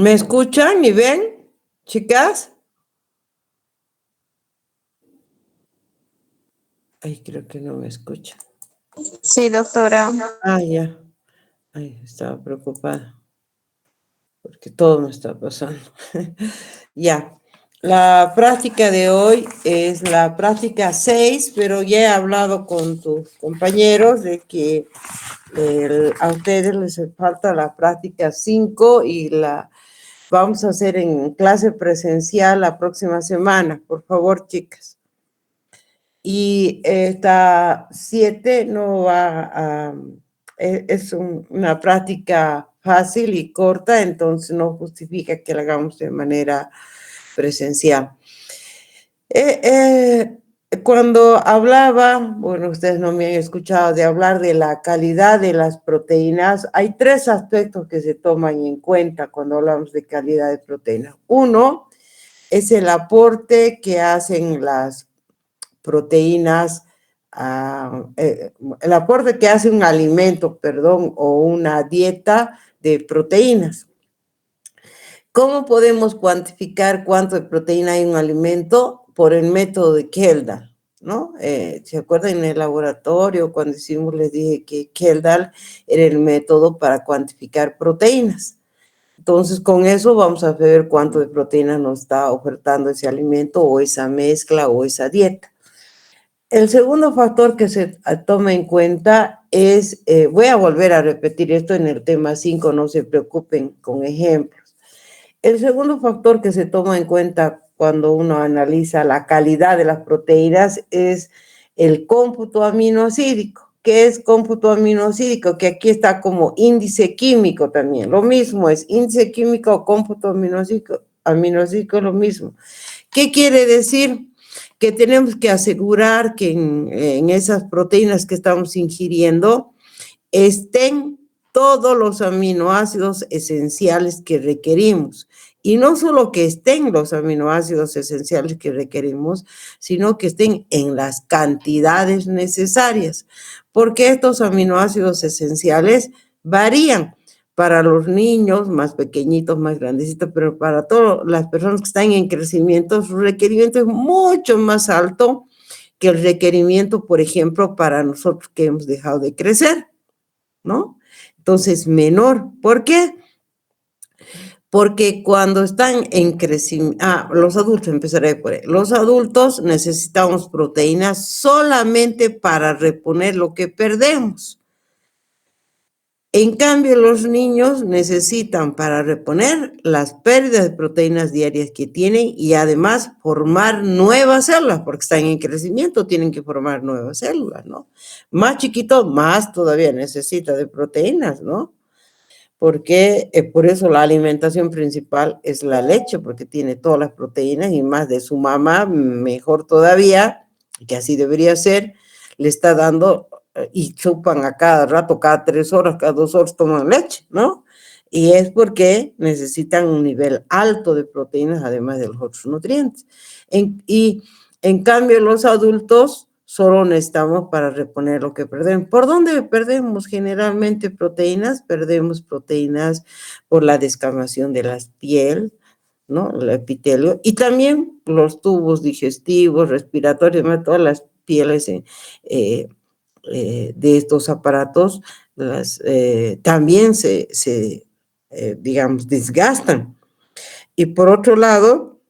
¿Me escuchan y ven, chicas? Ay, creo que no me escuchan. Sí, doctora. Ya. Ay, estaba preocupada porque todo me está pasando. Ya. La práctica de hoy es la práctica 6, pero ya he hablado con tus compañeros de que a ustedes les falta la práctica 5 y la vamos a hacer en clase presencial la próxima semana. Por favor, chicas. Y esta 7 no va a... Es una práctica fácil y corta, entonces no justifica que la hagamos de manera presencial. Cuando hablaba, bueno, ustedes no me han escuchado de hablar de la calidad de las proteínas, hay 3 aspectos que se toman en cuenta cuando hablamos de calidad de proteínas. Uno es el aporte que hacen las proteínas, el aporte que hace un alimento, perdón, o una dieta de proteínas. ¿Cómo podemos cuantificar cuánto de proteína hay en un alimento? Por el método de Kjeldahl, ¿no? ¿Se acuerdan en el laboratorio cuando hicimos, les dije que Kjeldahl era el método para cuantificar proteínas? Entonces, con eso vamos a ver cuánto de proteína nos está ofertando ese alimento o esa mezcla o esa dieta. El segundo factor que se toma en cuenta es, voy a volver a repetir esto en el tema 5, no se preocupen con ejemplos. El segundo factor que se toma en cuenta cuando uno analiza la calidad de las proteínas es el cómputo aminoácidico. ¿Qué es cómputo aminoácidico? Que aquí está como índice químico también. Lo mismo es índice químico o cómputo aminoácidico es lo mismo. ¿Qué quiere decir? Que tenemos que asegurar que en esas proteínas que estamos ingiriendo estén todos los aminoácidos esenciales que requerimos. Y no solo que estén los aminoácidos esenciales que requerimos, sino que estén en las cantidades necesarias, porque estos aminoácidos esenciales varían para los niños más pequeñitos, más grandecitos, pero para todas las personas que están en crecimiento, su requerimiento es mucho más alto que el requerimiento, por ejemplo, para nosotros que hemos dejado de crecer, ¿no? Entonces, menor. ¿Por qué? Porque cuando están en crecimiento, los adultos, empezaré por ahí. Los adultos necesitamos proteínas solamente para reponer lo que perdemos. En cambio, los niños necesitan para reponer las pérdidas de proteínas diarias que tienen y además formar nuevas células, porque están en crecimiento, tienen que formar nuevas células, ¿no? Más chiquito, más todavía necesita de proteínas, ¿no? Porque por eso la alimentación principal es la leche, porque tiene todas las proteínas y más de su mamá, mejor todavía, que así debería ser, le está dando y chupan a cada rato, cada 3 horas, cada 2 horas toman leche, ¿no? Y es porque necesitan un nivel alto de proteínas, además de los otros nutrientes. Y en cambio, los adultos solo necesitamos para reponer lo que perdemos. ¿Por dónde perdemos generalmente proteínas? Perdemos proteínas por la descamación de la piel, ¿no? El epitelio, y también los tubos digestivos, respiratorios, todas las pieles de estos aparatos también digamos, desgastan. Y por otro lado,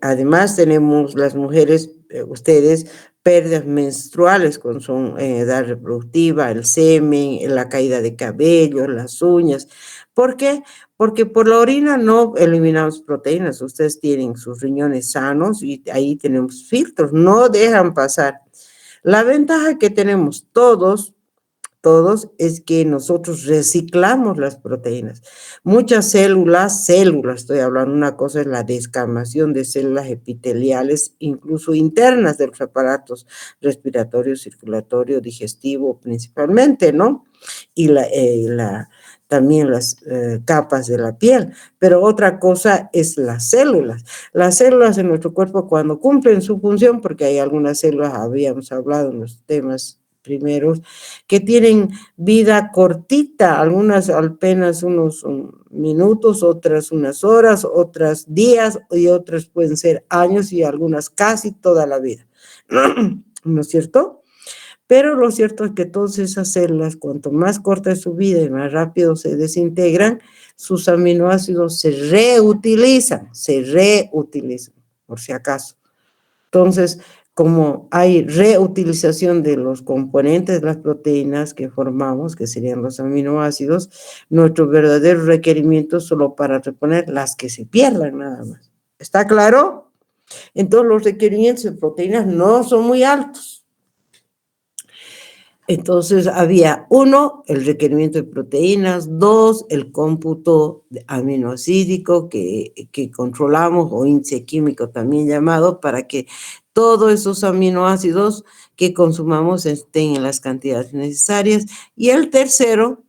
además tenemos las mujeres, ustedes, pérdidas menstruales con su edad reproductiva, el semen, la caída de cabello, las uñas. ¿Por qué? Porque por la orina no eliminamos proteínas. Ustedes tienen sus riñones sanos y ahí tenemos filtros, no dejan pasar. La ventaja que tenemos todos es que nosotros reciclamos las proteínas. Muchas células, estoy hablando, una cosa es la descamación de células epiteliales, incluso internas de los aparatos respiratorio, circulatorio, digestivo principalmente, ¿no? Y también las capas de la piel. Pero otra cosa es las células. Las células en nuestro cuerpo cuando cumplen su función, porque hay algunas células, habíamos hablado en los temas primeros, que tienen vida cortita, algunas apenas unos minutos, otras unas horas, otras días y otras pueden ser años y algunas casi toda la vida, ¿no es cierto? Pero lo cierto es que todas esas células, cuanto más corta es su vida y más rápido se desintegran, sus aminoácidos se reutilizan, por si acaso. Entonces, como hay reutilización de los componentes de las proteínas que formamos, que serían los aminoácidos, nuestro verdadero requerimiento es solo para reponer las que se pierdan nada más. ¿Está claro? Entonces, los requerimientos de proteínas no son muy altos. Entonces, había 1, el requerimiento de proteínas, 2, el cómputo aminoácido que controlamos, o índice químico también llamado, para que todos esos aminoácidos que consumamos estén en las cantidades necesarias. Y el tercero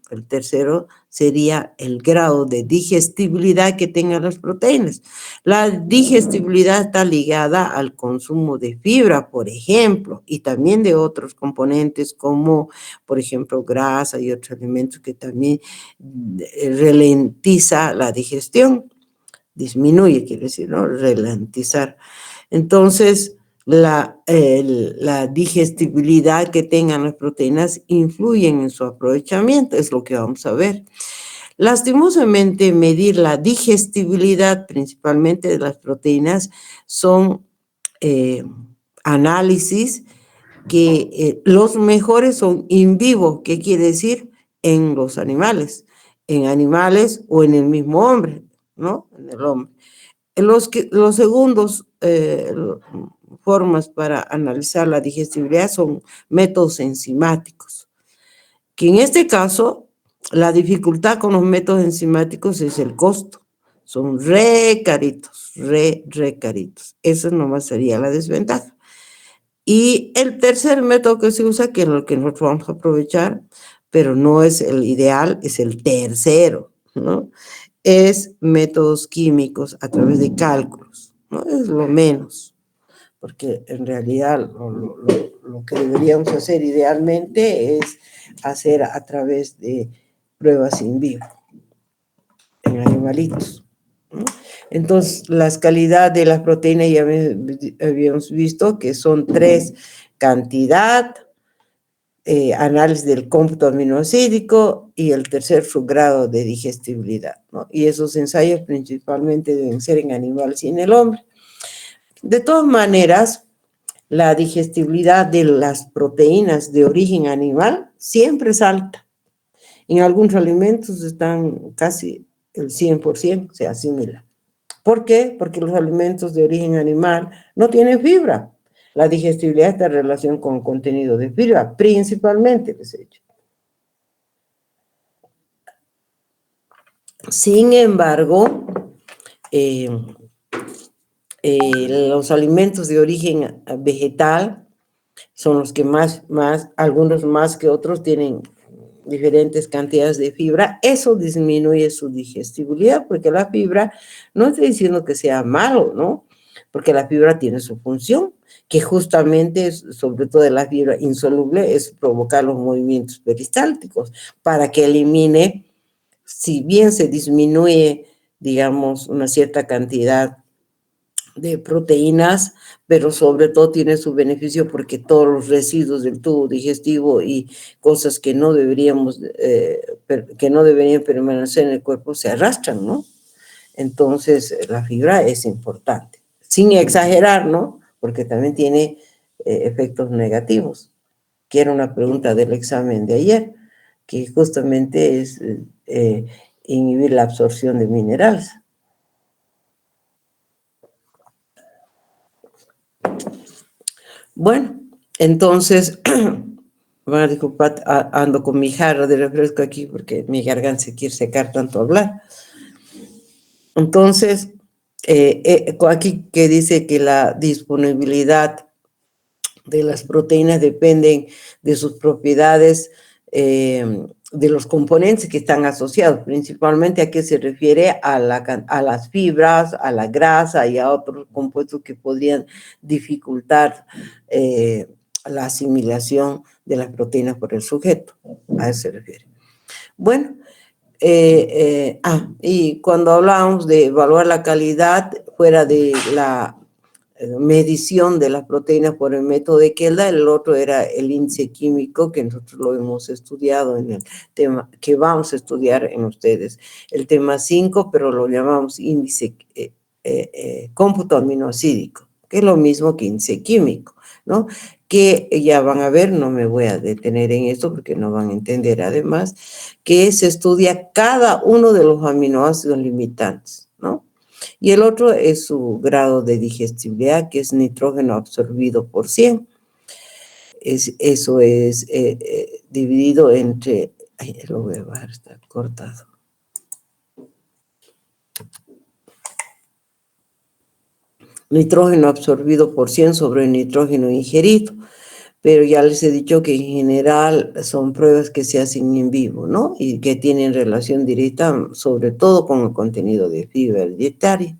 sería el grado de digestibilidad que tengan las proteínas. La digestibilidad está ligada al consumo de fibra, por ejemplo, y también de otros componentes como, por ejemplo, grasa y otros alimentos que también ralentiza la digestión. Disminuye, quiere decir, ¿no? Ralentizar. Entonces, la digestibilidad que tengan las proteínas influyen en su aprovechamiento, es lo que vamos a ver. Lastimosamente, medir la digestibilidad principalmente de las proteínas son análisis que los mejores son in vivo, ¿qué quiere decir? En los animales o en el mismo hombre, ¿no? En el hombre. Los segundos formas para analizar la digestibilidad son métodos enzimáticos, que en este caso la dificultad con los métodos enzimáticos es el costo. Son re caritos. Esa nomás sería la desventaja. Y el tercer método que se usa, que es lo que nosotros vamos a aprovechar, pero no es el ideal, es el tercero, ¿no? Es métodos químicos a través de cálculos, ¿no? Es lo menos, porque en realidad lo que deberíamos hacer idealmente es hacer a través de pruebas in vivo, en animalitos, ¿no? Entonces, las calidades de las proteínas ya habíamos visto que son 3: cantidad, análisis del cómputo aminoácido y el tercer, su grado de digestibilidad, ¿no? Y esos ensayos principalmente deben ser en animales y en el hombre. De todas maneras, la digestibilidad de las proteínas de origen animal siempre es alta. En algunos alimentos están casi el 100%, se asimila. ¿Por qué? Porque los alimentos de origen animal no tienen fibra. La digestibilidad está en relación con el contenido de fibra, principalmente, les he dicho. Sin embargo, los alimentos de origen vegetal son los que más, algunos más que otros tienen diferentes cantidades de fibra. Eso disminuye su digestibilidad, porque la fibra, no estoy diciendo que sea malo, ¿no? Porque la fibra tiene su función, que justamente, sobre todo la fibra insoluble, es provocar los movimientos peristálticos para que elimine, si bien se disminuye, digamos, una cierta cantidad de proteínas, pero sobre todo tiene su beneficio porque todos los residuos del tubo digestivo y cosas que no deberían permanecer en el cuerpo se arrastran, ¿no? Entonces, la fibra es importante, sin exagerar, ¿no? Porque también tiene efectos negativos, que era una pregunta del examen de ayer, que justamente es inhibir la absorción de minerales. Bueno, entonces, van a disculpar, ando con mi jarra de refresco aquí porque mi garganta se quiere secar tanto hablar. Entonces, aquí que dice que la disponibilidad de las proteínas dependen de sus propiedades, de los componentes que están asociados, principalmente a qué se refiere a las fibras, a la grasa y a otros compuestos que podrían dificultar la asimilación de las proteínas por el sujeto. A eso se refiere. Bueno, y cuando hablábamos de evaluar la calidad fuera de la medición de las proteínas por el método de Kelda, el otro era el índice químico, que nosotros lo hemos estudiado en el tema, que vamos a estudiar en ustedes, el tema 5, pero lo llamamos índice cómputo aminoácidico, que es lo mismo que índice químico, ¿no? Que ya van a ver, no me voy a detener en esto porque no van a entender además, que se estudia cada uno de los aminoácidos limitantes, ¿no? Y el otro es su grado de digestibilidad, que es nitrógeno absorbido por 100. Eso es dividido entre, lo voy a bajar, está cortado. Nitrógeno absorbido por 100 sobre el nitrógeno ingerido. Pero ya les he dicho que en general son pruebas que se hacen en vivo, ¿no? Y que tienen relación directa, sobre todo con el contenido de fibra dietaria.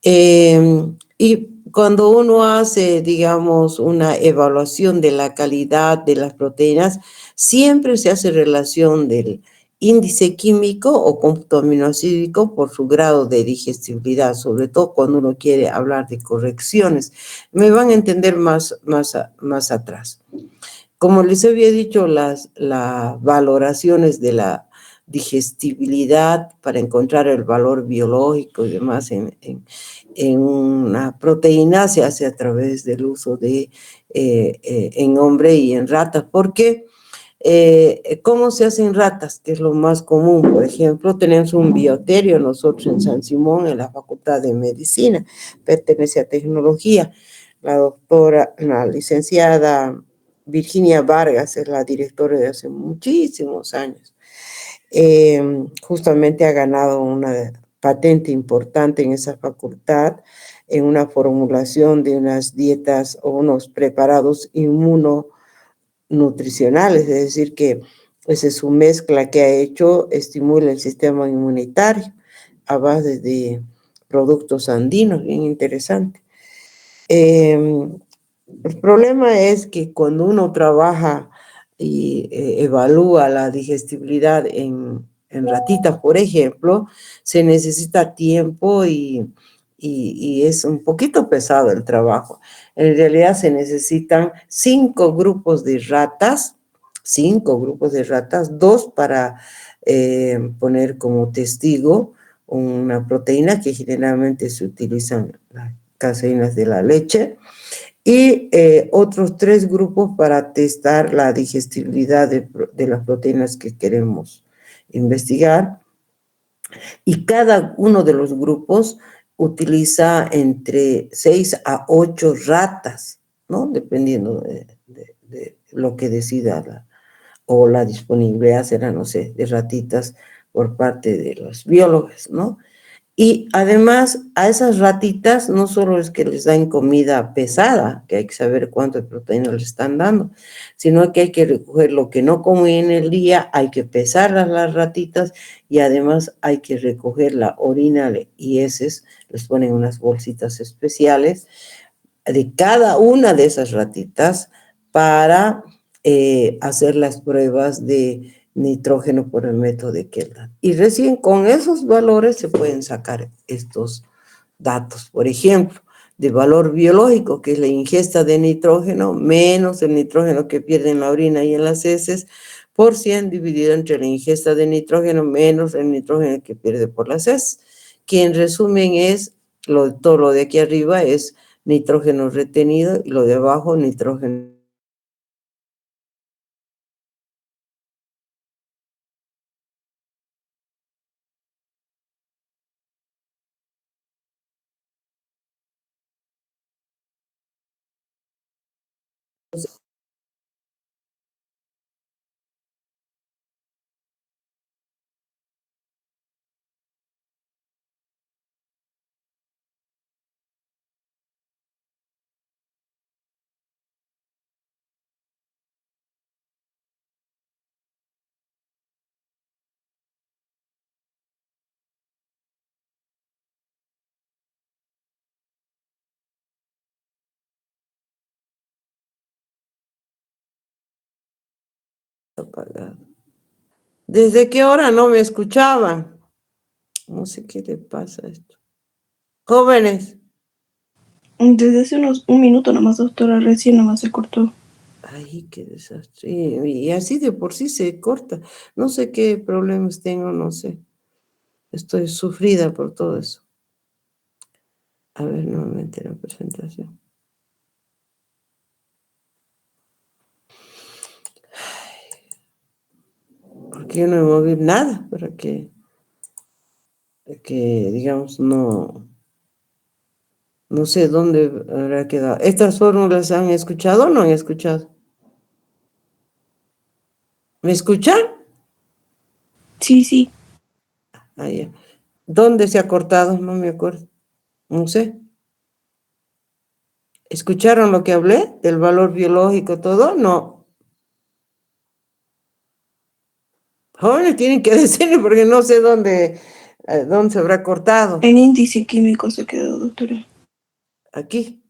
Y cuando uno hace, digamos, una evaluación de la calidad de las proteínas, siempre se hace relación del índice químico o cómputo aminoácido por su grado de digestibilidad, sobre todo cuando uno quiere hablar de correcciones. Me van a entender más atrás. Como les había dicho, las valoraciones de la digestibilidad para encontrar el valor biológico y demás en una proteína se hace a través del uso de en hombre y en ratas. ¿Por qué? ¿Cómo se hacen ratas? Que es lo más común. Por ejemplo, tenemos un bioterio nosotros en San Simón, en la Facultad de Medicina, pertenece a tecnología. La licenciada Virginia Vargas es la directora de hace muchísimos años. Justamente ha ganado una patente importante en esa facultad, en una formulación de unas dietas o unos preparados inmunonutricionales, es decir, que esa es su mezcla que ha hecho, estimula el sistema inmunitario a base de productos andinos, bien interesante. El problema es que cuando uno trabaja y evalúa la digestibilidad en ratitas, por ejemplo, se necesita tiempo y es un poquito pesado el trabajo. En realidad se necesitan 5 grupos de ratas, 2 para poner como testigo una proteína que generalmente se utilizan las caseínas de la leche, y otros 3 grupos para testar la digestibilidad de las proteínas que queremos investigar. Y cada uno de los grupos utiliza entre 6 a 8 ratas, ¿no? Dependiendo de lo que decida o la disponibilidad será, no sé, de ratitas por parte de los biólogos, ¿no? Y además a esas ratitas no solo es que les dan comida pesada, que hay que saber cuánto de proteína les están dando, sino que hay que recoger lo que no comen en el día, hay que pesar las ratitas y además hay que recoger la orina y heces, les ponen unas bolsitas especiales de cada una de esas ratitas para hacer las pruebas de nitrógeno por el método de Kelda. Y recién con esos valores se pueden sacar estos datos. Por ejemplo, de valor biológico, que es la ingesta de nitrógeno menos el nitrógeno que pierde en la orina y en las heces, por 100 dividido entre la ingesta de nitrógeno menos el nitrógeno que pierde por las heces, que en resumen es todo lo de aquí arriba es nitrógeno retenido y lo de abajo nitrógeno Apagado. ¿Desde qué hora no me escuchaban? No sé qué le pasa a esto. Jóvenes. Desde hace un minuto nomás, doctora, recién nomás se cortó. Ay, qué desastre. Y así de por sí se corta. No sé qué problemas tengo, no sé. Estoy sufrida por todo eso. A ver, nuevamente la presentación. Porque yo no he movido nada para que digamos, no sé dónde habrá quedado. ¿Estas fórmulas han escuchado o no han escuchado? ¿Me escuchan? Sí, sí. Ah, ya. ¿Dónde se ha cortado? No me acuerdo. No sé. ¿Escucharon lo que hablé? ¿Del valor biológico, todo? No. Jóvenes tienen que decirme porque no sé dónde se habrá cortado. En índice químico se quedó, doctora. Aquí.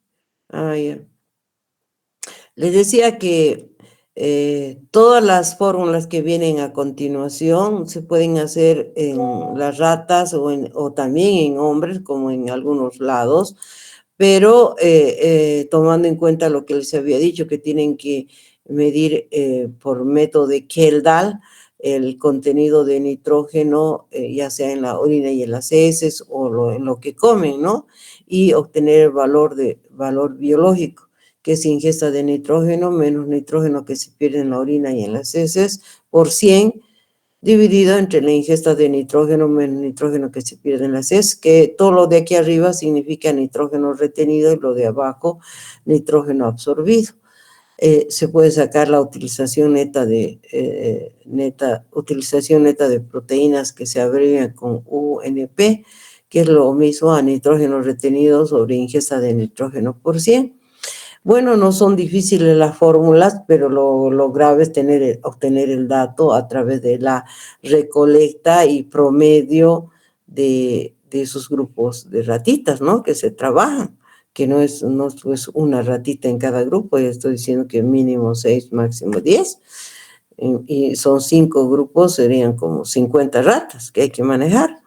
Ah, ya. Les decía que todas las fórmulas que vienen a continuación se pueden hacer en las ratas o también en hombres, como en algunos lados, pero tomando en cuenta lo que les había dicho, que tienen que medir por método de Kjeldahl el contenido de nitrógeno, ya sea en la orina y en las heces o en lo que comen, ¿no? Y obtener el valor biológico, que es ingesta de nitrógeno menos nitrógeno que se pierde en la orina y en las heces por 100, dividido entre la ingesta de nitrógeno menos nitrógeno que se pierde en las heces, que todo lo de aquí arriba significa nitrógeno retenido y lo de abajo nitrógeno absorbido. Se puede sacar la utilización neta de proteínas que se abrevian con UNP, que es lo mismo a nitrógeno retenido sobre ingesta de nitrógeno por 100. Bueno, no son difíciles las fórmulas, pero lo grave es obtener el dato a través de la recolecta y promedio de esos grupos de ratitas, ¿no? Que se trabajan, que no es una ratita en cada grupo, ya estoy diciendo que mínimo 6, máximo 10, y son 5 grupos, serían como 50 ratas que hay que manejar.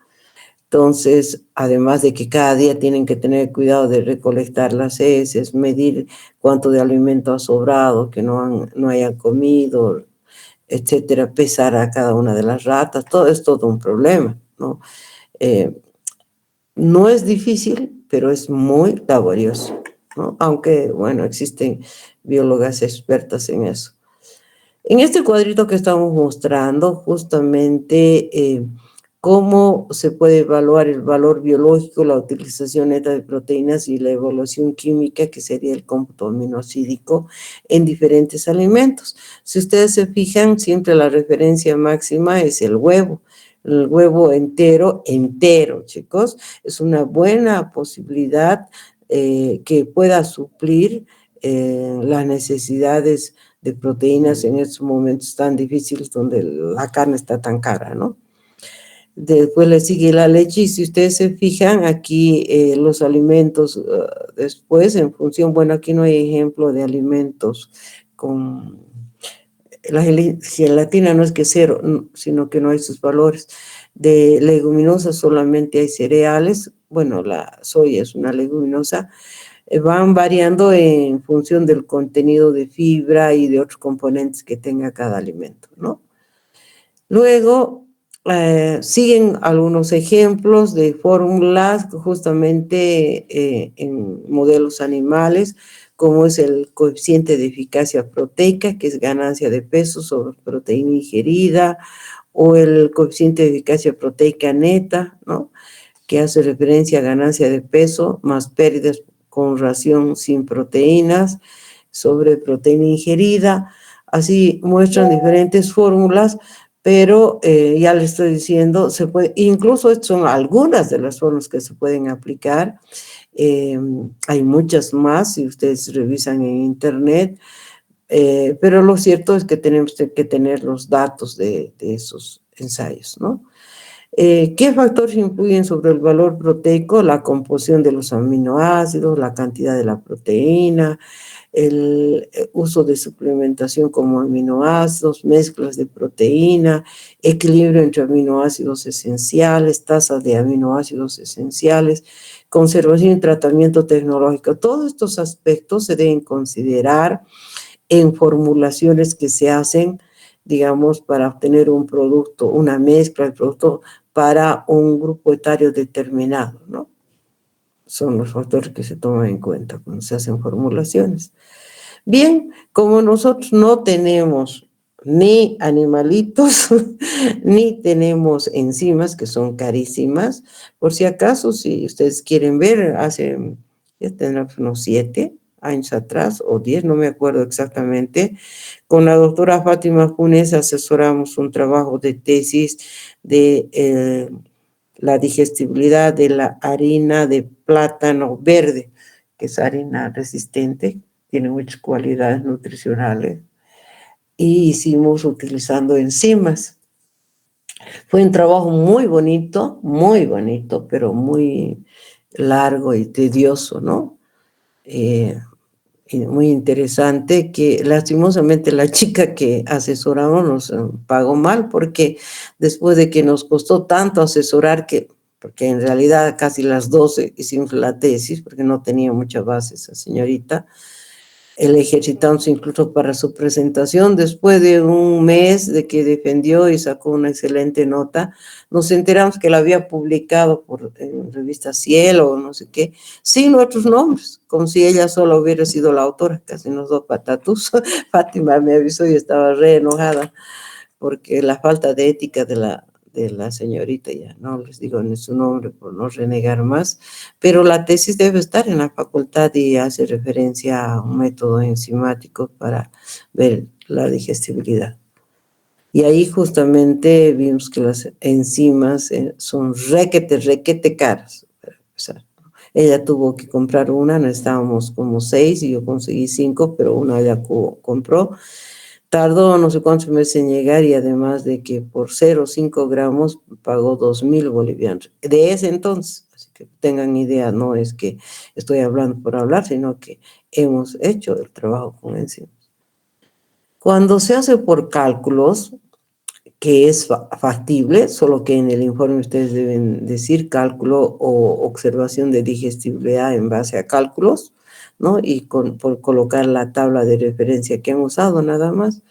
Entonces, además de que cada día tienen que tener cuidado de recolectar las heces, medir cuánto de alimento ha sobrado, que no hayan comido, etcétera, pesar a cada una de las ratas, todo es todo un problema, ¿no? No es difícil, pero es muy laborioso, ¿no? Aunque, bueno, existen biólogas expertas en eso. En este cuadrito que estamos mostrando, justamente cómo se puede evaluar el valor biológico, la utilización neta de proteínas y la evaluación química, que sería el cómputo aminoácidico en diferentes alimentos. Si ustedes se fijan, siempre la referencia máxima es el huevo. El huevo entero, chicos, es una buena posibilidad que pueda suplir las necesidades de proteínas en estos momentos tan difíciles donde la carne está tan cara, ¿no? Después le sigue la leche y si ustedes se fijan aquí los alimentos después en función, bueno, aquí no hay ejemplo de alimentos con la gelatina, no es que cero, sino que no hay sus valores. De leguminosas solamente hay cereales, bueno, la soya es una leguminosa, van variando en función del contenido de fibra y de otros componentes que tenga cada alimento, ¿no? Luego siguen algunos ejemplos de fórmulas justamente en modelos animales, como es el coeficiente de eficacia proteica, que es ganancia de peso sobre proteína ingerida, o el coeficiente de eficacia proteica neta, ¿no? Que hace referencia a ganancia de peso más pérdidas con ración sin proteínas sobre proteína ingerida. Así muestran diferentes fórmulas, pero ya les estoy diciendo, incluso estas son algunas de las fórmulas que se pueden aplicar. Hay muchas más si ustedes revisan en internet, pero lo cierto es que tenemos que tener los datos de esos ensayos, ¿no? ¿Qué factores influyen sobre el valor proteico? La composición de los aminoácidos, la cantidad de la proteína, el uso de suplementación como aminoácidos, mezclas de proteína, equilibrio entre aminoácidos esenciales, tasa de aminoácidos esenciales, conservación y tratamiento tecnológico. Todos estos aspectos se deben considerar en formulaciones que se hacen, digamos, para obtener un producto, una mezcla de producto para un grupo etario determinado, ¿no? Son los factores que se toman en cuenta cuando se hacen formulaciones. Bien, como nosotros no tenemos ni animalitos, ni tenemos enzimas que son carísimas, por si acaso, si ustedes quieren ver, hace, ya tendrá unos 7 años atrás, o 10, no me acuerdo exactamente, con la doctora Fátima Funes asesoramos un trabajo de tesis de la digestibilidad de la harina de plátano verde, que es harina resistente, tiene muchas cualidades nutricionales, y hicimos utilizando enzimas. Fue un trabajo muy bonito, pero muy largo y tedioso, ¿no? Y muy interesante, que lastimosamente la chica que asesoramos nos pagó mal, porque después de que nos costó tanto asesorar, porque en realidad casi las 12 hicimos la tesis, porque no tenía mucha base esa señorita, el ejercitamos incluso para su presentación. Después de un mes de que defendió y sacó una excelente nota, nos enteramos que la había publicado en revista Cielo o no sé qué, sin nuestros nombres, como si ella solo hubiera sido la autora. Casi nos dio patatús. Fátima me avisó y estaba re enojada, porque la falta de ética de la señorita, ya no les digo ni su nombre por no renegar más, pero la tesis debe estar en la facultad y hace referencia a un método enzimático para ver la digestibilidad. Y ahí justamente vimos que las enzimas son requete caras. O sea, ella tuvo que comprar una, necesitábamos como 6 y yo conseguí 5, pero una ella compró. Tardó no sé cuántos meses en llegar, y además de que por 0,5 gramos pagó 2.000 bolivianos. De ese entonces, así que tengan idea, no es que estoy hablando por hablar, sino que hemos hecho el trabajo con enzimas. Cuando se hace por cálculos, que es factible, solo que en el informe ustedes deben decir cálculo o observación de digestibilidad en base a cálculos, ¿no? Y por colocar la tabla de referencia que han usado nada más,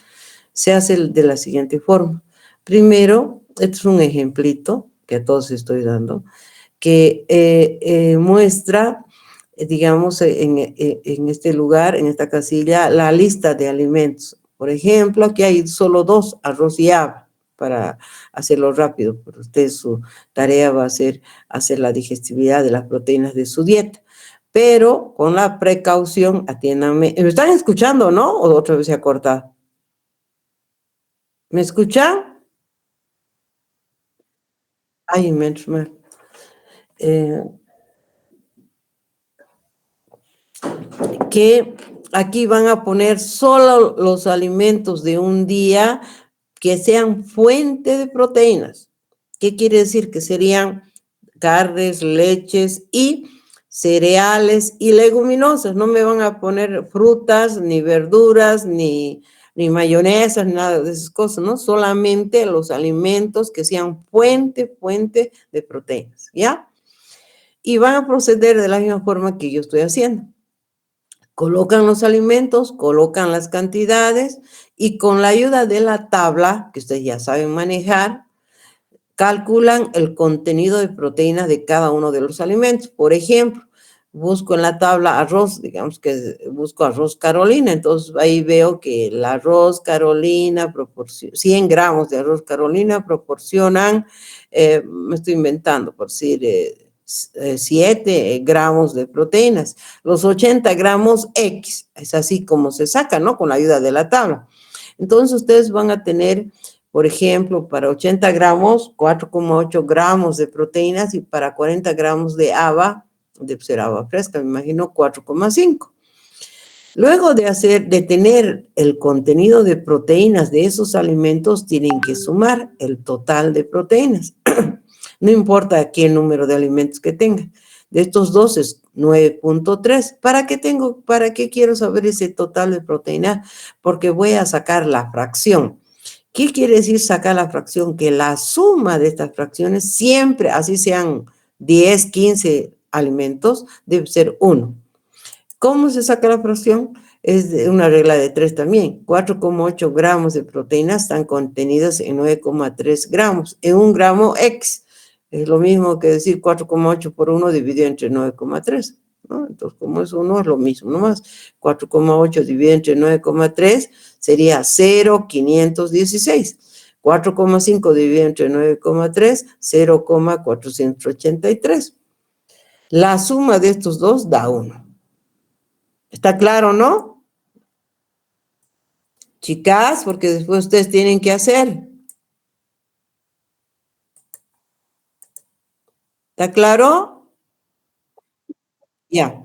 se hace de la siguiente forma. Primero, este es un ejemplito que a todos estoy dando, que muestra, digamos, en este lugar, en esta casilla, la lista de alimentos. Por ejemplo, aquí hay solo 2, arroz y haba, para hacerlo rápido, pero usted su tarea va a ser hacer la digestibilidad de las proteínas de su dieta. Pero con la precaución, atiéndanme. ¿Me están escuchando, no? ¿O otra vez se ha cortado? ¿Me escuchan? Ay, menos mal. Que aquí van a poner solo los alimentos de un día que sean fuente de proteínas. ¿Qué quiere decir? Que serían carnes, leches y cereales y leguminosas. No me van a poner frutas, ni verduras, ni mayonesa, ni nada de esas cosas, ¿no? Solamente los alimentos que sean fuente de proteínas, ¿ya? Y van a proceder de la misma forma que yo estoy haciendo. Colocan los alimentos, colocan las cantidades y con la ayuda de la tabla, que ustedes ya saben manejar, calculan el contenido de proteínas de cada uno de los alimentos. Por ejemplo, busco en la tabla arroz, digamos que busco arroz Carolina, entonces ahí veo que el arroz Carolina, 100 gramos de arroz Carolina proporcionan, me estoy inventando por decir, 7 gramos de proteínas, los 80 gramos X, es así como se saca, ¿no? Con la ayuda de la tabla. Entonces ustedes van a tener, por ejemplo, para 80 gramos, 4,8 gramos de proteínas, y para 40 gramos de haba, de ser haba fresca, me imagino 4,5. Luego de tener el contenido de proteínas de esos alimentos, tienen que sumar el total de proteínas. No importa qué número de alimentos que tenga. De estos dos es 9.3. ¿Para qué quiero saber ese total de proteína? Porque voy a sacar la fracción. ¿Qué quiere decir sacar la fracción? Que la suma de estas fracciones siempre, así sean 10, 15 alimentos, debe ser 1. ¿Cómo se saca la fracción? Es una regla de 3 también. 4,8 gramos de proteínas están contenidos en 9,3 gramos, en un gramo X. Es lo mismo que decir 4,8 por 1 dividido entre 9,3, ¿no? Entonces, como es 1, es lo mismo, nomás. 4,8 dividido entre 9,3 sería 0,516. 4,5 dividido entre 9,3, 0,483. La suma de estos dos da 1. ¿Está claro, no? Chicas, porque después ustedes tienen que hacer. ¿Está claro? Ya.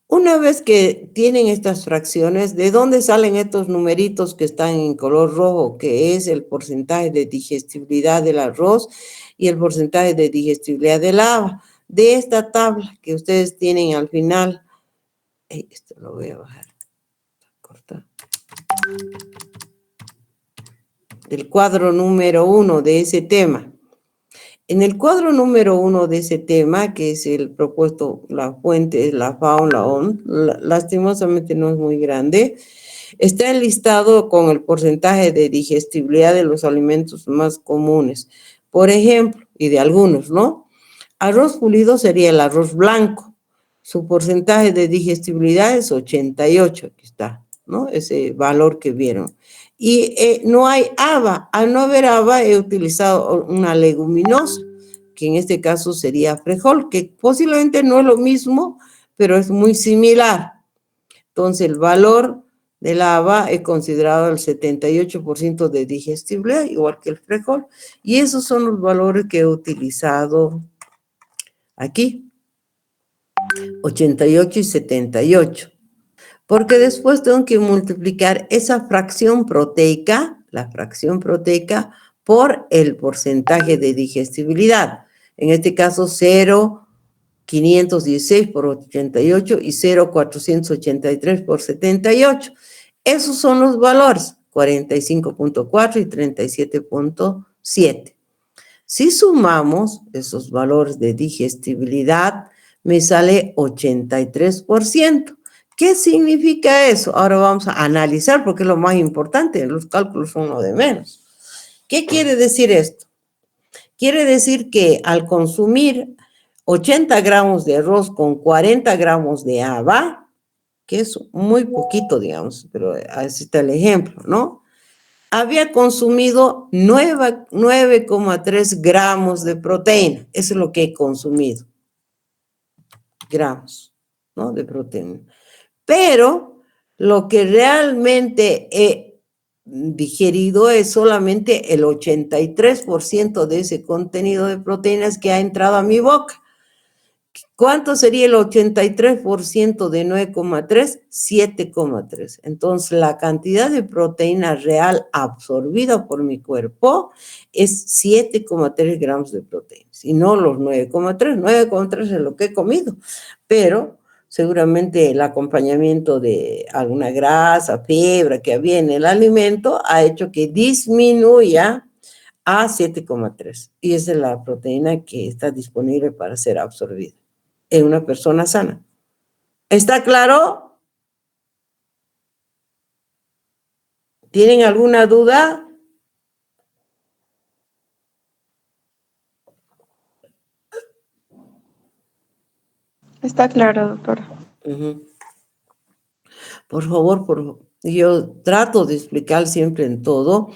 Una vez que tienen estas fracciones, ¿de dónde salen estos numeritos que están en color rojo? Que es el porcentaje de digestibilidad del arroz y el porcentaje de digestibilidad del haba. De esta tabla que ustedes tienen al final. Esto lo voy a bajar. Corta. Del cuadro número 1 de ese tema. En el cuadro número 1 de ese tema, que es el propuesto, la fuente, la FAO, la OMS, lastimosamente no es muy grande, está enlistado con el porcentaje de digestibilidad de los alimentos más comunes. Por ejemplo, y de algunos, ¿no? Arroz pulido sería el arroz blanco. Su porcentaje de digestibilidad es 88, aquí está, ¿no? Ese valor que vieron. Y no hay haba. Al no haber haba, he utilizado una leguminosa, que en este caso sería frijol, que posiblemente no es lo mismo, pero es muy similar. Entonces, el valor de la haba es considerado el 78% de digestibilidad, igual que el frijol. Y esos son los valores que he utilizado aquí. 88 y 78. Porque después tengo que multiplicar esa fracción proteica, la fracción proteica, por el porcentaje de digestibilidad. En este caso, 0,516 por 88 y 0,483 por 78. Esos son los valores, 45.4 y 37.7. Si sumamos esos valores de digestibilidad, me sale 83%. ¿Qué significa eso? Ahora vamos a analizar porque es lo más importante, los cálculos son lo de menos. ¿Qué quiere decir esto? Quiere decir que al consumir 80 gramos de arroz con 40 gramos de haba, que es muy poquito, digamos, pero así está el ejemplo, ¿no? Había consumido 9,3 gramos de proteína. Eso es lo que he consumido. Gramos, ¿no? De proteína. Pero lo que realmente he digerido es solamente el 83% de ese contenido de proteínas que ha entrado a mi boca. ¿Cuánto sería el 83% de 9,3? 7,3. Entonces, la cantidad de proteína real absorbida por mi cuerpo es 7,3 gramos de proteínas y no los 9,3. 9,3 es lo que he comido, pero seguramente el acompañamiento de alguna grasa, fibra que había en el alimento ha hecho que disminuya a 7,3. Y esa es la proteína que está disponible para ser absorbida en una persona sana. ¿Está claro? ¿Tienen alguna duda? Está claro, doctora. Por favor, yo trato de explicar siempre en todo.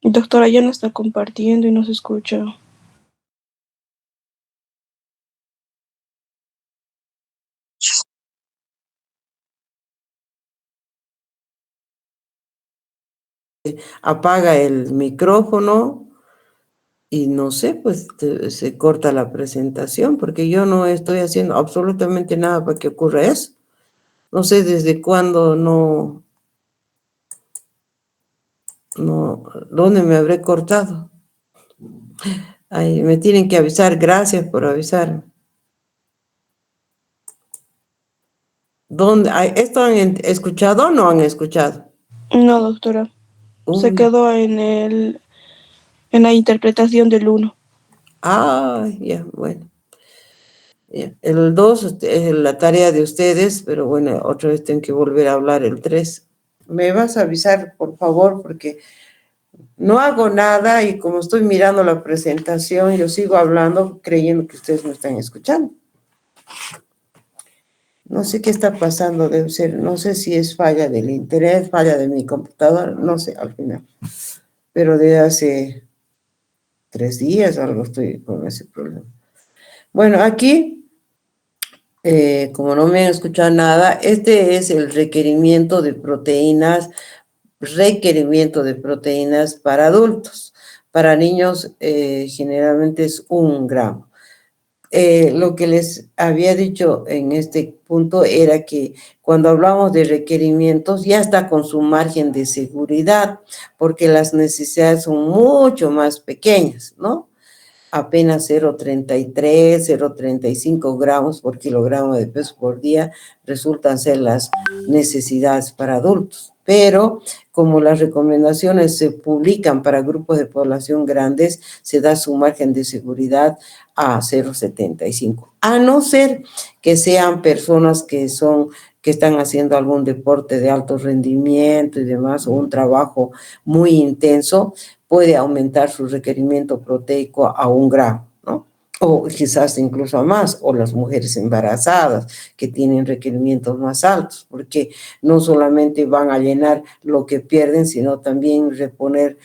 Doctora, ya no está compartiendo y no se escucha. Apaga el micrófono y no sé, pues se corta la presentación porque yo no estoy haciendo absolutamente nada para que ocurra eso. No sé desde cuándo ¿dónde me habré cortado? Ay, me tienen que avisar, gracias por avisarme. ¿Dónde? Ay, ¿esto han escuchado o no han escuchado? No, doctora. Se Uy, quedó en la interpretación del uno. ya, bueno. Ya. El 2 es la tarea de ustedes, pero bueno, otra vez tengo que volver a hablar el 3. Me vas a avisar, por favor, porque no hago nada y como estoy mirando la presentación, yo sigo hablando creyendo que ustedes me están escuchando. No sé qué está pasando, debe ser, no sé si es falla del internet, falla de mi computadora, no sé al final. Pero desde hace 3 días algo estoy con ese problema. Bueno, aquí, como no me han escuchado nada, este es el requerimiento de proteínas para adultos. Para niños generalmente es 1 gramo. Lo que les había dicho en este punto era que cuando hablamos de requerimientos ya está con su margen de seguridad, porque las necesidades son mucho más pequeñas, ¿no? Apenas 0,33, 0,35 gramos por kilogramo de peso por día resultan ser las necesidades para adultos. Pero como las recomendaciones se publican para grupos de población grandes, se da su margen de seguridad a 0,75. A no ser que sean personas que están haciendo algún deporte de alto rendimiento y demás, o un trabajo muy intenso, puede aumentar su requerimiento proteico a 1 gramo, ¿no? O quizás incluso a más, o las mujeres embarazadas que tienen requerimientos más altos, porque no solamente van a llenar lo que pierden, sino también reponer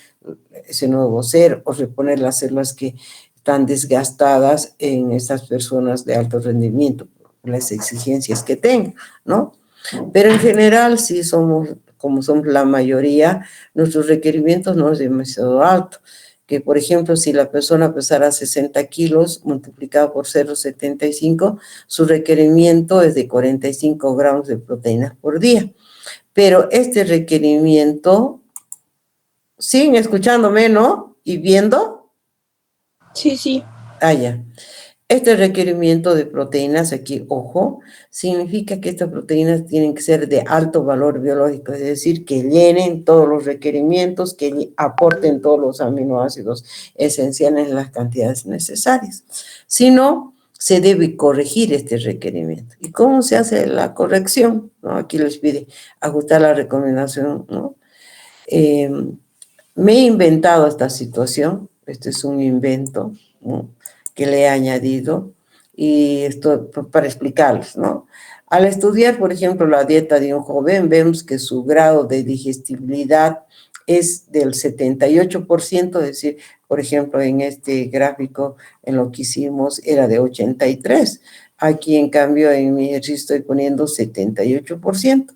ese nuevo ser o reponer las células que están desgastadas en estas personas de alto rendimiento, las exigencias que tengan, ¿no? Pero en general, sí somos, como somos la mayoría, nuestros requerimientos no es demasiado alto. Que, por ejemplo, si la persona pesara 60 kilos multiplicado por 0,75, su requerimiento es de 45 gramos de proteínas por día. Pero este requerimiento, siguen escuchándome, ¿no? Y viendo. Sí, sí. Ya. Este requerimiento de proteínas, aquí, ojo, significa que estas proteínas tienen que ser de alto valor biológico, es decir, que llenen todos los requerimientos, que aporten todos los aminoácidos esenciales en las cantidades necesarias. Si no, se debe corregir este requerimiento. ¿Y cómo se hace la corrección? ¿No? Aquí les pide ajustar la recomendación, ¿no? Me he inventado esta situación, este es un invento, ¿no?, que le he añadido, y esto para explicarles, ¿no? Al estudiar, por ejemplo, la dieta de un joven, vemos que su grado de digestibilidad es del 78%, es decir, por ejemplo, en este gráfico, en lo que hicimos, era de 83%. Aquí, en cambio, en mi ejercicio estoy poniendo 78%.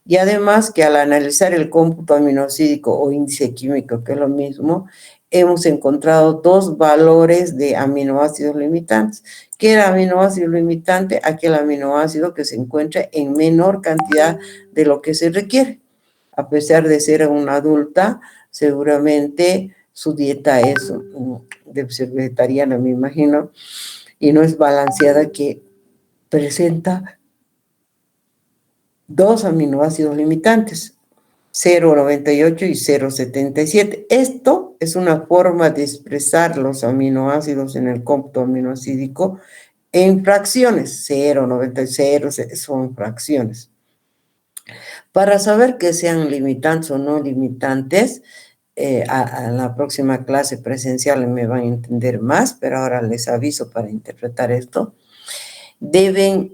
Y además que al analizar el cómputo aminoácido o índice químico, que es lo mismo, hemos encontrado dos valores de aminoácidos limitantes. ¿Qué era aminoácido limitante? Aquel aminoácido que se encuentra en menor cantidad de lo que se requiere. A pesar de ser una adulta, seguramente su dieta debe ser vegetariana, me imagino, y no es balanceada, que presenta dos aminoácidos limitantes, 0,98 y 0,77. Esto es una forma de expresar los aminoácidos en el cómputo aminoácido en fracciones. 0,90 son fracciones. Para saber que sean limitantes o no limitantes, a la próxima clase presencial me van a entender más, pero ahora les aviso para interpretar esto.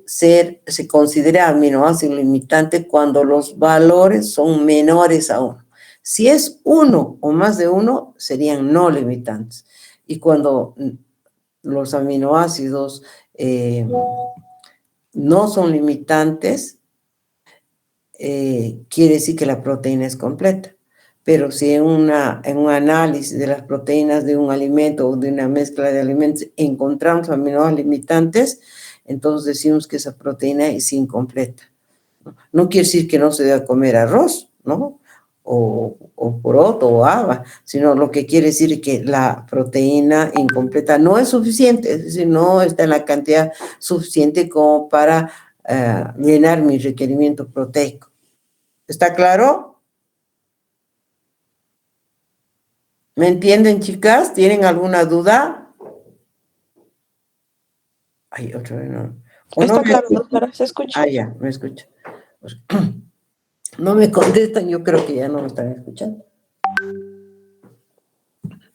Se considera aminoácido limitante cuando los valores son menores a 1. Si es 1 o más de 1, serían no limitantes. Y cuando los aminoácidos no son limitantes, quiere decir que la proteína es completa. Pero si en un análisis de las proteínas de un alimento o de una mezcla de alimentos encontramos aminoácidos limitantes, entonces decimos que esa proteína es incompleta. No quiere decir que no se deba comer arroz, ¿no? O poroto o haba, sino lo que quiere decir es que la proteína incompleta no es suficiente, es decir, no está en la cantidad suficiente como para llenar mi requerimiento proteico. ¿Está claro? ¿Me entienden, chicas? ¿Tienen alguna duda? Ay, otra vez no. Está claro, doctora, se escucha. Ah, ya, me escucha. No me contestan, yo creo que ya no me están escuchando.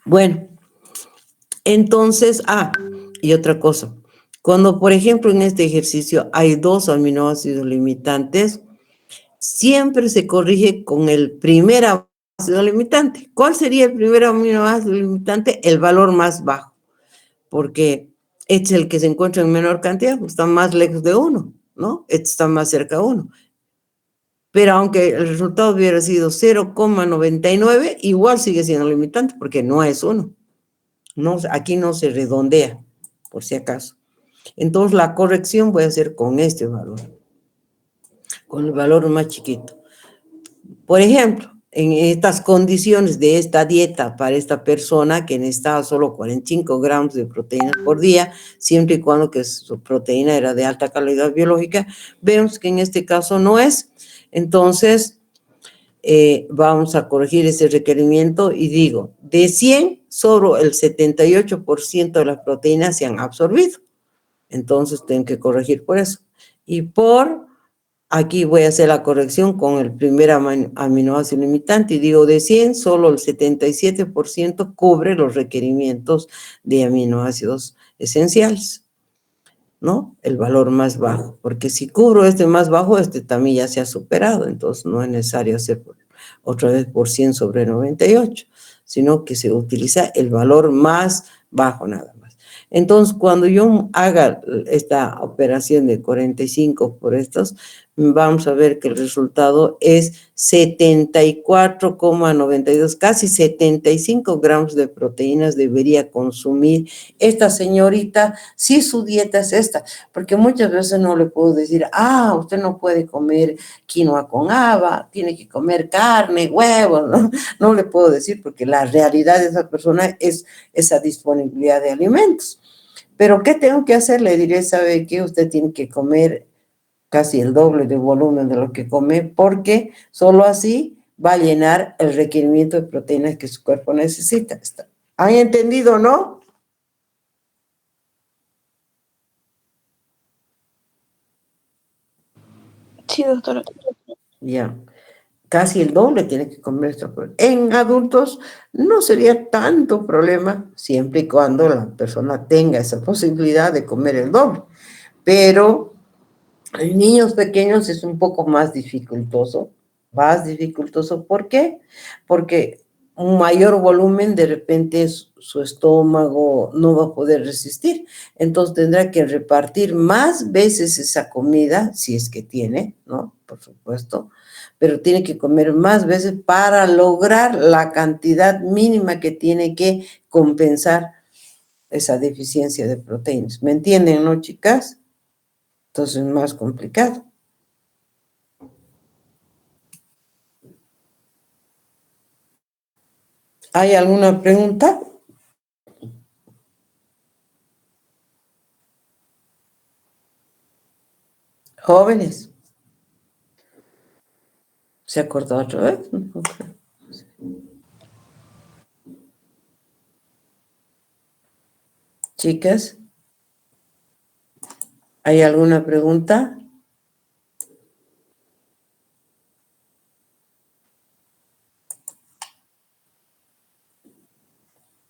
Bueno, entonces, y otra cosa. Cuando, por ejemplo, en este ejercicio hay dos aminoácidos limitantes, siempre se corrige con el primer aminoácido limitante. ¿Cuál sería el primer aminoácido limitante? El valor más bajo, porque este es el que se encuentra en menor cantidad, pues está más lejos de 1, ¿no? Este está más cerca de 1. Pero aunque el resultado hubiera sido 0,99, igual sigue siendo limitante, porque no es 1. No, aquí no se redondea, por si acaso. Entonces, la corrección voy a hacer con este valor, con el valor más chiquito. Por ejemplo, en estas condiciones de esta dieta para esta persona que necesitaba solo 45 gramos de proteína por día, siempre y cuando que su proteína era de alta calidad biológica, vemos que en este caso no es. Entonces, vamos a corregir ese requerimiento y digo, de 100, solo el 78% de las proteínas se han absorbido. Entonces, tengo que corregir por eso. Y aquí voy a hacer la corrección con el primer aminoácido limitante y digo, de 100, solo el 77% cubre los requerimientos de aminoácidos esenciales, ¿no? El valor más bajo, porque si cubro este más bajo, este también ya se ha superado, entonces no es necesario hacer otra vez por 100 sobre 98, sino que se utiliza el valor más bajo nada más. Entonces, cuando yo haga esta operación de 45 por estos, vamos a ver que el resultado es 74,92, casi 75 gramos de proteínas debería consumir esta señorita si su dieta es esta, porque muchas veces no le puedo decir, usted no puede comer quinoa con haba, tiene que comer carne, huevos, ¿no? No le puedo decir porque la realidad de esa persona es esa disponibilidad de alimentos. Pero ¿qué tengo que hacer? Le diré, ¿sabe qué? Usted tiene que comer casi el doble de volumen de lo que come, porque solo así va a llenar el requerimiento de proteínas que su cuerpo necesita. ¿Han entendido, no? Sí, doctora. Ya. Casi el doble tiene que comer esto. En adultos no sería tanto problema, siempre y cuando la persona tenga esa posibilidad de comer el doble. Pero en niños pequeños es un poco más dificultoso, más dificultoso. ¿Por qué? Porque un mayor volumen, de repente su estómago no va a poder resistir. Entonces tendrá que repartir más veces esa comida, si es que tiene, ¿no? Por supuesto, pero tiene que comer más veces para lograr la cantidad mínima que tiene que compensar esa deficiencia de proteínas. ¿Me entienden, no, chicas? Entonces es más complicado. ¿Hay alguna pregunta? Jóvenes. ¿Se acordó otra vez? Chicas, ¿hay alguna pregunta?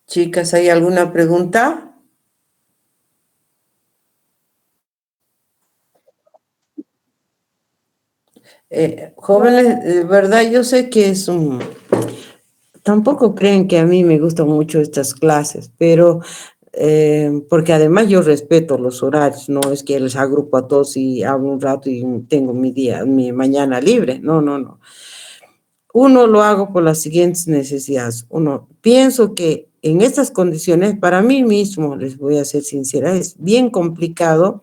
Chicas, ¿hay alguna pregunta? Jóvenes, de verdad, yo sé que es un... Tampoco creen que a mí me gustan mucho estas clases, pero porque además yo respeto los horarios, no es que les agrupo a todos y hago un rato y tengo mi día, mi mañana libre, no, no, no. Uno lo hago por las siguientes necesidades. Uno, pienso que en estas condiciones, para mí mismo, les voy a ser sincera, es bien complicado.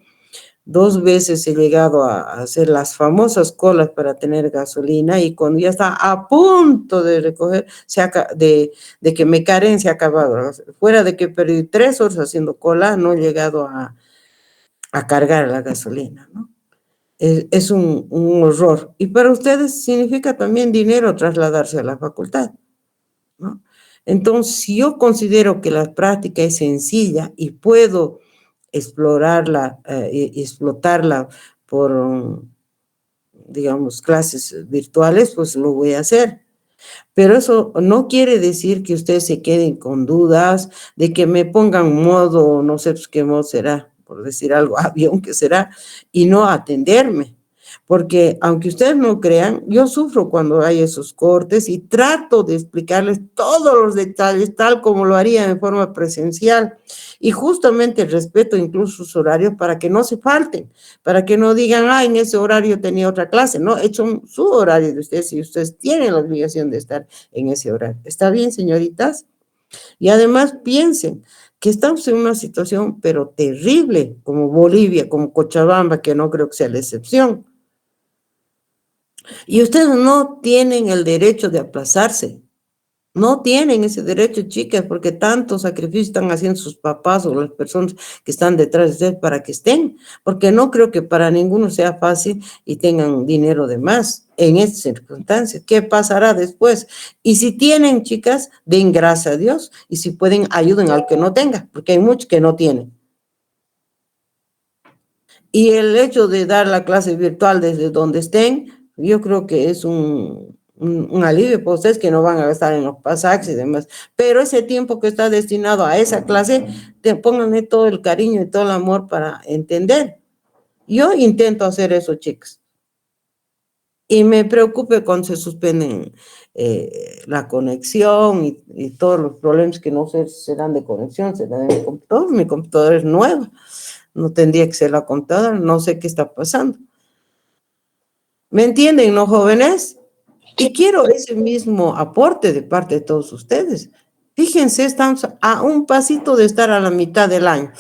2 veces he llegado a hacer las famosas colas para tener gasolina y cuando ya está a punto de recoger, de que me caren, se ha acabado. Fuera de que perdí 3 horas haciendo cola, no he llegado a cargar la gasolina, ¿no? Es un horror. Y para ustedes significa también dinero trasladarse a la facultad, ¿no? Entonces, si yo considero que la práctica es sencilla y puedo explorarla y explotarla por, digamos, clases virtuales, pues lo voy a hacer. Pero eso no quiere decir que ustedes se queden con dudas de que me pongan modo, no sé pues, qué modo será, por decir algo, avión que será, y no atenderme. Porque aunque ustedes no crean, yo sufro cuando hay esos cortes y trato de explicarles todos los detalles tal como lo haría en forma presencial. Y justamente respeto incluso sus horarios para que no se falten, para que no digan, ah, en ese horario tenía otra clase. No, he hecho su horario de ustedes y ustedes tienen la obligación de estar en ese horario. ¿Está bien, señoritas? Y además piensen que estamos en una situación, pero terrible, como Bolivia, como Cochabamba, que no creo que sea la excepción. Y ustedes no tienen el derecho de aplazarse. No tienen ese derecho, chicas, porque tanto sacrificio están haciendo sus papás o las personas que están detrás de ustedes para que estén, porque no creo que para ninguno sea fácil y tengan dinero de más en estas circunstancias. ¿Qué pasará después? Y si tienen, chicas, den gracias a Dios y si pueden, ayuden al que no tenga, porque hay muchos que no tienen. Y el hecho de dar la clase virtual desde donde estén, yo creo que es un alivio para ustedes que no van a gastar en los pasajes y demás. Pero ese tiempo que está destinado a esa clase, pónganle todo el cariño y todo el amor para entender. Yo intento hacer eso, chicas. Y me preocupe cuando se suspenden la conexión y todos los problemas que no serán de conexión, serán de mi computadora. Mi computadora es nueva. No tendría que ser la computadora, no sé qué está pasando. ¿Me entienden, no, jóvenes? Y quiero ese mismo aporte de parte de todos ustedes. Fíjense, estamos a un pasito de estar a la mitad del año.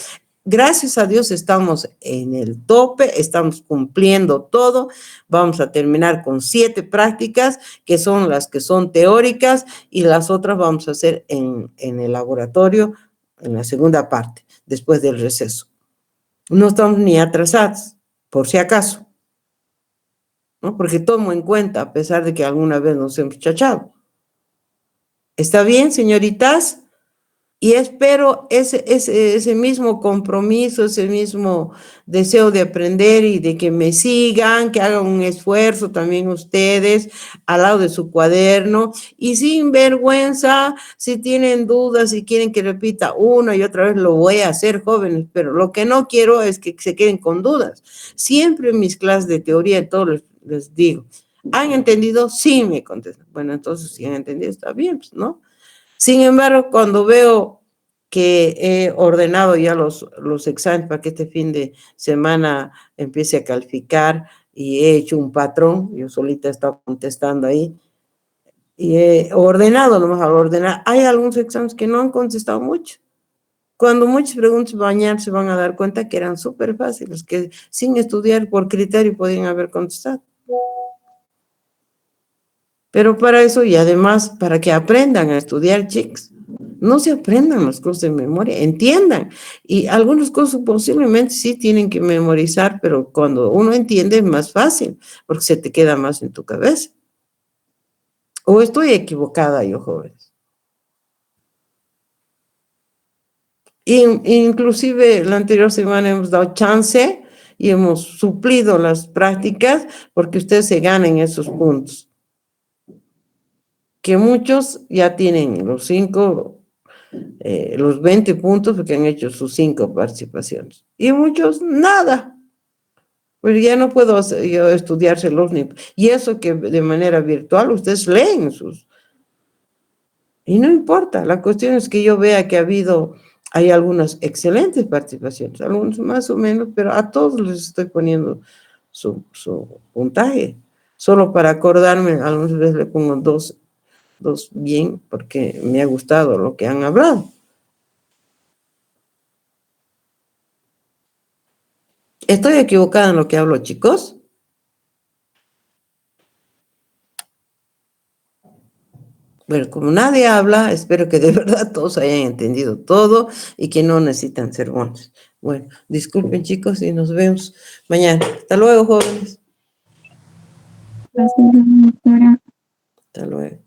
Gracias a Dios estamos en el tope, estamos cumpliendo todo. Vamos a terminar con 7 prácticas, que son las que son teóricas, y las otras vamos a hacer en el laboratorio, en la segunda parte, después del receso. No estamos ni atrasados, por si acaso, ¿no? Porque tomo en cuenta, a pesar de que alguna vez nos hemos chachado. ¿Está bien, señoritas? Y espero ese mismo compromiso, ese mismo deseo de aprender y de que me sigan, que hagan un esfuerzo también ustedes al lado de su cuaderno y sin vergüenza, si tienen dudas, si quieren que repita una y otra vez, lo voy a hacer, jóvenes, pero lo que no quiero es que se queden con dudas. Siempre en mis clases de teoría, todos les digo, ¿Han entendido? Sí, me contestan. Bueno, entonces si han entendido está bien, pues, ¿no? Sin embargo, cuando veo que he ordenado ya los exámenes para que este fin de semana empiece a calificar y he hecho un patrón, yo solita he estado contestando ahí, y he ordenado, nomás al ordenar, hay algunos exámenes que no han contestado mucho. Cuando muchas preguntas mañana se van a dar cuenta que eran súper fáciles, que sin estudiar por criterio podían haber contestado. Pero para eso y además para que aprendan a estudiar, chicos. No se aprendan las cosas de memoria, entiendan. Y algunas cosas posiblemente sí tienen que memorizar, pero cuando uno entiende es más fácil, porque se te queda más en tu cabeza. ¿O estoy equivocada yo, jóvenes? Inclusive la anterior semana hemos dado chance y hemos suplido las prácticas porque ustedes se ganen esos puntos. Que muchos ya tienen los 20 puntos porque han hecho sus 5 participaciones. Y muchos nada. Pues ya no puedo yo estudiárselos ni. Y eso que de manera virtual ustedes leen sus. Y no importa, la cuestión es que yo vea que hay algunas excelentes participaciones, algunos más o menos, pero a todos les estoy poniendo su puntaje. Solo para acordarme, algunas veces le pongo dos bien, porque me ha gustado lo que han hablado. ¿Estoy equivocada en lo que hablo, chicos? Bueno, como nadie habla, espero que de verdad todos hayan entendido todo y que no necesitan sermones. Bueno, disculpen, chicos, y nos vemos mañana. Hasta luego, jóvenes. Gracias, doctora. Hasta luego.